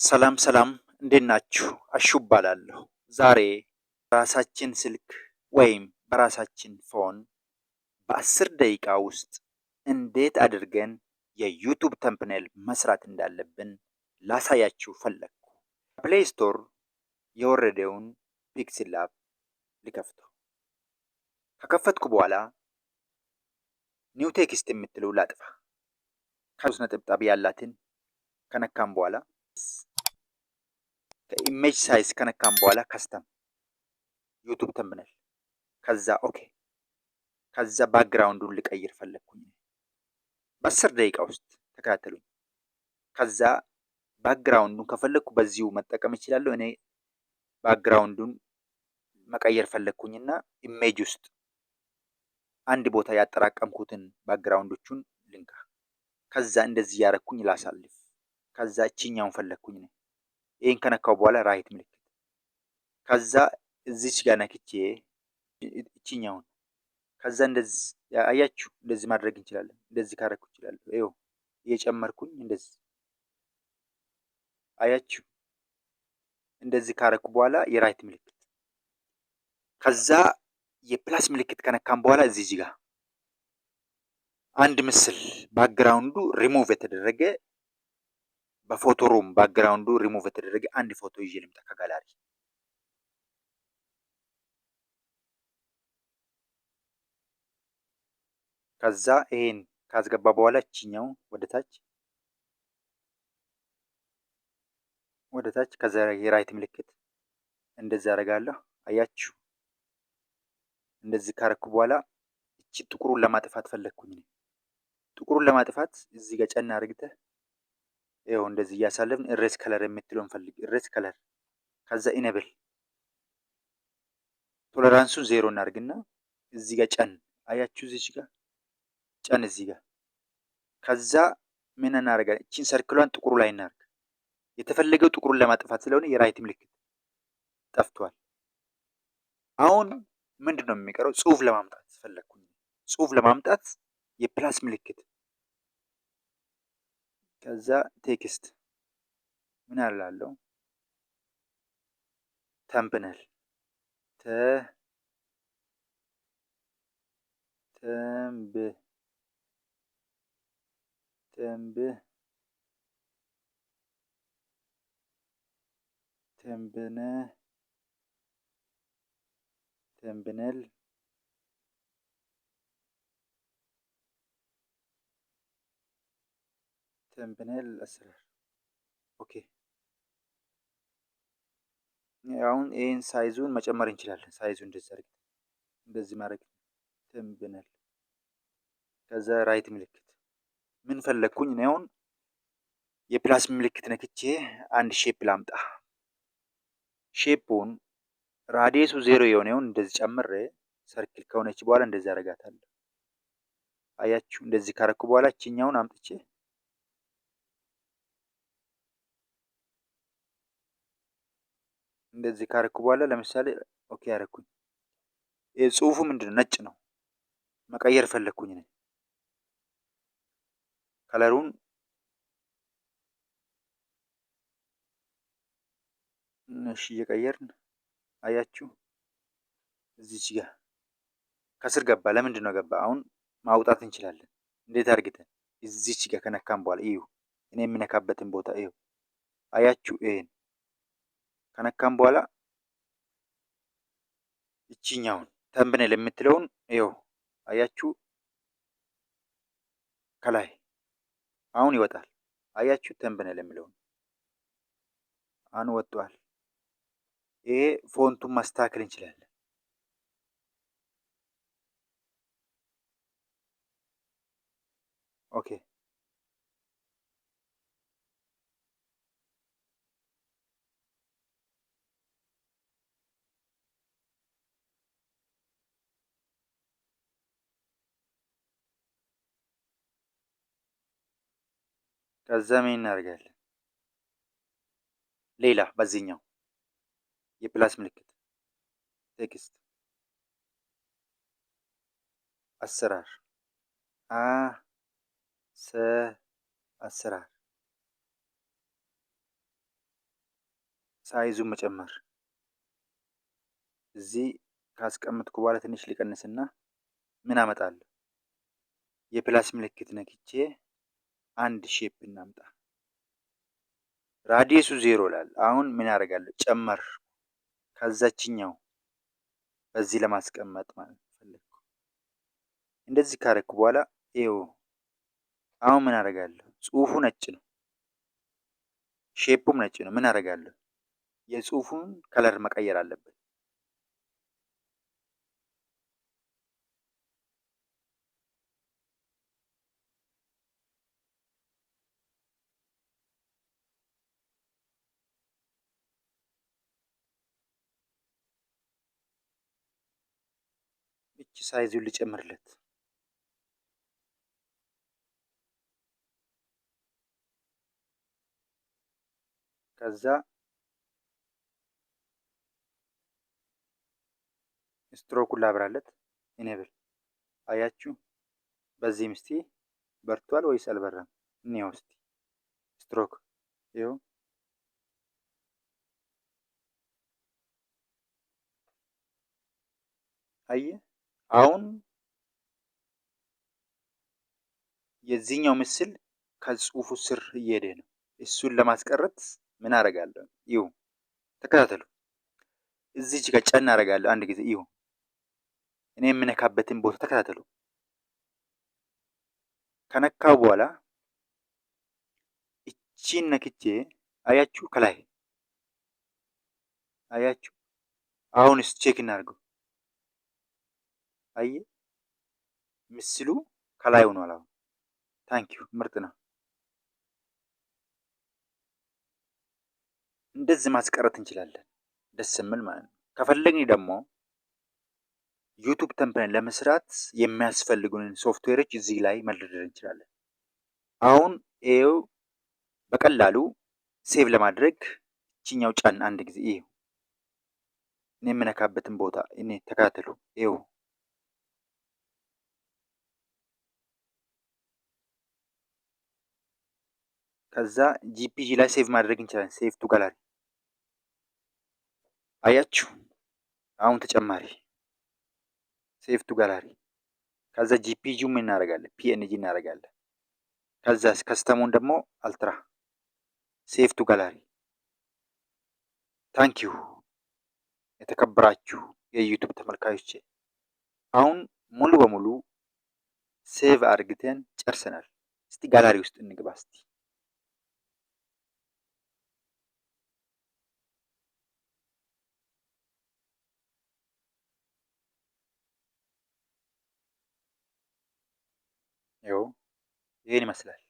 ሰላም ሰላም እንዴት ናችሁ? አሹ እባላለሁ። ዛሬ በራሳችን ስልክ ወይም በራሳችን ፎን በ10 ደቂቃ ውስጥ እንዴት አድርገን የዩቱብ ተምፕኔል መስራት እንዳለብን ላሳያችሁ ፈለግኩ። ፕሌይ ስቶር የወረደውን ፒክስል ላብ ልከፍተው። ከከፈትኩ በኋላ ኒው ቴክስት የምትለው ላጥፋ። ከሶስት ነጠብጣብ ያላትን ከነካም በኋላ ከኢሜጅ ሳይዝ ከነካም በኋላ ከስተም ዩቱብ ተምብነል ከዛ ኦኬ ከዛ ባክግራውንዱን ልቀይር ፈለግኩኝ። በ10 ደቂቃ ውስጥ ተከታተሉኝ። ከዛ ባክግራውንዱን ከፈለግኩ በዚሁ መጠቀም እችላለሁ። እኔ ባክግራውንዱን መቀየር ፈለግኩኝና ኢሜጅ ውስጥ አንድ ቦታ ያጠራቀምኩትን ባክግራውንዶቹን ልንካ። ከዛ እንደዚህ ያረኩኝ ላሳልፍ። ከዛ እቺኛውን ፈለግኩኝ ነው። ይሄን ከነካው በኋላ ራይት ምልክት ከዛ እዚች ጋር ነክቼ እቺኛውን ከዛ እንደዚህ አያችሁ፣ እንደዚህ ማድረግ እንችላለን። እንደዚህ ካረኩ እችላለሁ። ይኸው እየጨመርኩኝ እንደዚህ አያችሁ። እንደዚህ ካረኩ በኋላ የራይት ምልክት ከዛ የፕላስ ምልክት ከነካም በኋላ እዚህ ጋር አንድ ምስል ባክግራውንዱ ሪሙቭ የተደረገ በፎቶ ሩም ባክግራውንዱ ሪሙቭ የተደረገ አንድ ፎቶ ይዤ ልምጣ ከጋላሪ። ከዛ ይሄን ካስገባ በኋላ እቺኛው ወደ ታች ከዛ የራይት ምልክት እንደዚህ አደርጋለሁ። አያችሁ፣ እንደዚህ ካረኩ በኋላ እቺ ጥቁሩን ለማጥፋት ፈለግኩኝ። ጥቁሩን ለማጥፋት እዚህ ጋር ጨና አድርግተህ ይኸው እንደዚህ እያሳለፍን እሬስ ከለር የምትለውን ፈልግ። እሬስ ከለር ከዛ ኢነብል ቶለራንሱን 0 እናድርግና እዚህ ጋር ጨን አያችሁ፣ እዚህ ጋር ጨን እዚህ ጋር ከዛ ምን እናደርጋለን? እቺን ሰርክሏን ጥቁሩ ላይ እናድርግ። የተፈለገው ጥቁሩን ለማጥፋት ስለሆነ የራይት ምልክት ጠፍቷል። አሁን ምንድን ነው የሚቀረው? ጽሁፍ ለማምጣት ፈለግኩኝ። ጽሁፍ ለማምጣት የፕላስ ምልክት ከዛ ቴክስት ምን አላለው? ተምብነል ተምብነል አሰራር ኦኬ። አሁን ይሄን ሳይዙን መጨመር እንችላለን። ሳይዙን እንደዚህ ማድረግ ተምብነል ከዛ ራይት ምልክት ምን ፈለግኩኝ ነው? አሁን የፕላስ ምልክት ነክቼ አንድ ሼፕ ላምጣ። ሼፑን ራዲየሱ 0 የሆነውን እንደዚህ ጨምሬ ሰርክል ከሆነች በኋላ እንደዚህ አደርጋታለሁ። አያችሁ፣ እንደዚህ ካረኩ በኋላ እቺኛውን አምጥቼ እንደዚህ ካረኩ በኋላ ለምሳሌ ኦኬ አረኩኝ። ጽሁፉ ምንድነው? ነጭ ነው። መቀየር ፈለግኩኝ ነው። ከለሩን እሺ እየቀየርን አያችሁ፣ እዚች ጋር ከስር ገባ። ለምንድን ነው ገባ? አሁን ማውጣት እንችላለን። እንዴት አድርግተን? እዚች ጋር ከነካም በኋላ እዩ፣ እኔ የምነካበትን ቦታ እዩ። አያችሁ፣ ይሄን ከነካም በኋላ እቺኛውን ተምብኔል የምትለውን ይኸው አያችሁ፣ ከላይ አሁን ይወጣል። አያችሁ፣ ተምብኔል የሚለውን አሁን ወጥቷል። ይሄ ፎንቱን ማስተካከል እንችላለን። ኦኬ ከዛ ምን እናደርጋለን? ሌላ በዚህኛው የፕላስ ምልክት ቴክስት አሰራር አሰራር ሳይዙን መጨመር። እዚህ ካስቀመጥኩ በኋላ ትንሽ ሊቀንስና ምን አመጣለሁ? የፕላስ ምልክት ነክቼ አንድ ሼፕ እናምጣ። ራዲየሱ 0 ይላል። አሁን ምን ያደርጋለሁ? ጨመር ከዛችኛው በዚህ ለማስቀመጥ ማለት ፈለግኩ። እንደዚህ ካረኩ በኋላ ይኸው አሁን ምን አደርጋለሁ? ጽሁፉ ነጭ ነው፣ ሼፑም ነጭ ነው። ምን አደርጋለሁ? የጽሁፉን ከለር መቀየር አለበት። እቺ ሳይዙን ልጨምርለት። ከዛ ስትሮኩን ላብራለት። ኢኔብል አያችሁ። በዚህ ምስቲ በርቷል ወይስ አልበራም? እንየው እስቲ። ስትሮክ ይኸው አየ። አሁን የዚህኛው ምስል ከጽሁፉ ስር እየሄደ ነው። እሱን ለማስቀረት ምን አደርጋለሁ? ይሁ ተከታተሉ። እዚች ጋር ጫና አደርጋለሁ አንድ ጊዜ። ይሁ እኔ የምነካበትን ቦታ ተከታተሉ። ከነካው በኋላ እቺን ነክቼ አያችሁ፣ ከላይ አያችሁ። አሁንስ ቼክ እናድርገው። አየ ምስሉ ከላይ ሆኗል። አሁን ታንኪዩ፣ ምርጥ ነው። እንደዚህ ማስቀረት እንችላለን። ደስ የሚል ማለት ነው። ከፈለግን ደግሞ ዩቱብ ተምፕሌን ለመስራት የሚያስፈልጉንን ሶፍትዌሮች እዚህ ላይ መደርደር እንችላለን። አሁን ይኸው በቀላሉ ሴቭ ለማድረግ እቺኛው ጫን አንድ ጊዜ። ይኸው እኔ የምነካበትን ቦታ እኔ ተከታተሉ። ይኸው ከዛ ጂፒጂ ላይ ሴቭ ማድረግ እንችላለን። ሴቭ ቱ ጋላሪ አያችሁ። አሁን ተጨማሪ ሴቭ ቱ ጋላሪ። ከዛ ጂፒጂ ምን እናደርጋለን? ፒኤንጂ እናደርጋለን። ከዛ ከስተሙን ደግሞ አልትራ ሴቭ ቱ ጋላሪ። ታንኪዩ የተከበራችሁ የዩቱብ ተመልካዮች፣ አሁን ሙሉ በሙሉ ሴቭ አድርግተን ጨርሰናል። እስቲ ጋላሪ ውስጥ እንግባ እስቲ። ይኸው ይሄን ይመስላል።